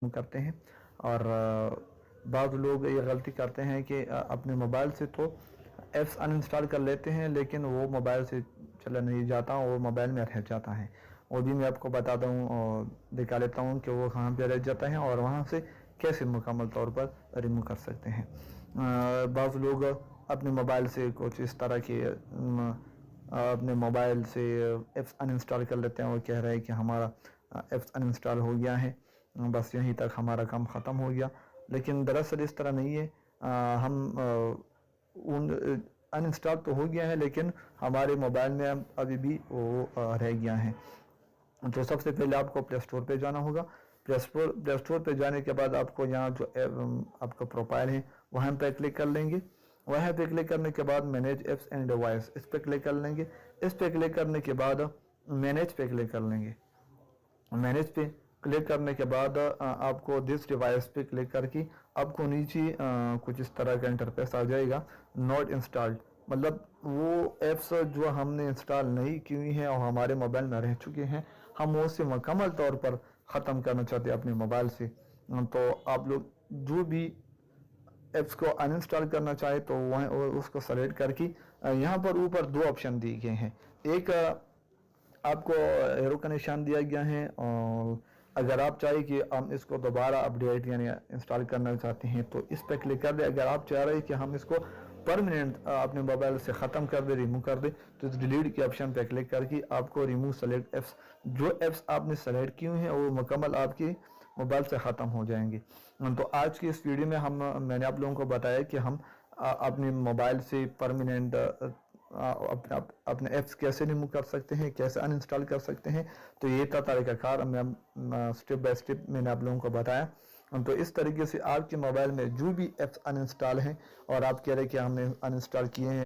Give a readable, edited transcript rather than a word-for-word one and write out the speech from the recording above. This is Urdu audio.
کرتے ہیں. اور بعض لوگ یہ غلطی کرتے ہیں کہ اپنے موبائل سے تو ایپس ان انسٹال کر لیتے ہیں لیکن وہ موبائل سے چلا نہیں جاتا، وہ موبائل میں رہ جاتا ہے. وہ بھی میں آپ کو بتاتا ہوں اور دکھا لیتا ہوں کہ وہ کہاں پہ رہ جاتا ہے اور وہاں سے کیسے مکمل طور پر ریموو کر سکتے ہیں. بعض لوگ اپنے موبائل سے کچھ اس طرح کے اپنے موبائل سے ایپس ان انسٹال کر لیتے ہیں اور کہہ رہے ہیں کہ ہمارا ایپس ان انسٹال ہو گیا ہے، بس یہیں تک ہمارا کام ختم ہو گیا. لیکن دراصل اس طرح نہیں ہے. ہم ان انسٹال تو ہو گیا ہے لیکن ہمارے موبائل میں ابھی بھی وہ رہ گیا ہے. تو سب سے پہلے آپ کو پلے اسٹور پہ جانا ہوگا. پلے اسٹور پہ جانے کے بعد آپ کو یہاں جو آپ کا پروفائل ہے وہاں پہ کلک کر لیں گے. وہاں پہ کلک کرنے کے بعد مینیج ایپس اینڈ ڈیوائس اس پہ کلک کر لیں گے. اس پہ کلک کرنے کے بعد مینیج پہ کلک کر لیں گے. مینیج پہ کلک کرنے کے بعد آپ کو دس ڈیوائس پہ کلک کر کے آپ کو نیچے کچھ اس طرح کا انٹرفیس آ جائے گا، ناٹ انسٹالڈ. مطلب وہ ایپس جو ہم نے انسٹال نہیں کی ہوئی ہیں اور ہمارے موبائل میں رہ چکے ہیں، ہم اسے مکمل طور پر ختم کرنا چاہتے ہیں اپنے موبائل سے. تو آپ لوگ جو بھی ایپس کو ان انسٹال کرنا چاہے تو اس کو سلیکٹ کر کے یہاں پر اوپر دو آپشن دیے گئے ہیں. ایک آپ کو ایرو کا نشان دیا گیا ہے، اور اگر آپ چاہیں کہ ہم اس کو دوبارہ اپڈیٹ یعنی انسٹال کرنا چاہتے ہیں تو اس پہ کلک کر دیں. اگر آپ چاہ رہے ہیں کہ ہم اس کو پرماننٹ اپنے موبائل سے ختم کر دیں، ریموو کر دیں، تو ڈیلیٹ کے آپشن پہ کلک کر کے آپ کو ریموو سلیکٹ ایپس، جو ایپس آپ نے سلیکٹ کی ہوئی ہیں وہ مکمل آپ کی موبائل سے ختم ہو جائیں گے. تو آج کی اس ویڈیو میں میں نے آپ لوگوں کو بتایا کہ ہم اپنے موبائل سے پرماننٹ اپنے ایپس کیسے ریموو کر سکتے ہیں، کیسے ان انسٹال کر سکتے ہیں. تو یہ تھا طریقہ کار، اسٹیپ بائی اسٹیپ میں نے آپ لوگوں کو بتایا. تو اس طریقے سے آپ کے موبائل میں جو بھی ایپس ان انسٹال ہیں اور آپ کہہ رہے کہ ہم نے ان انسٹال کیے ہیں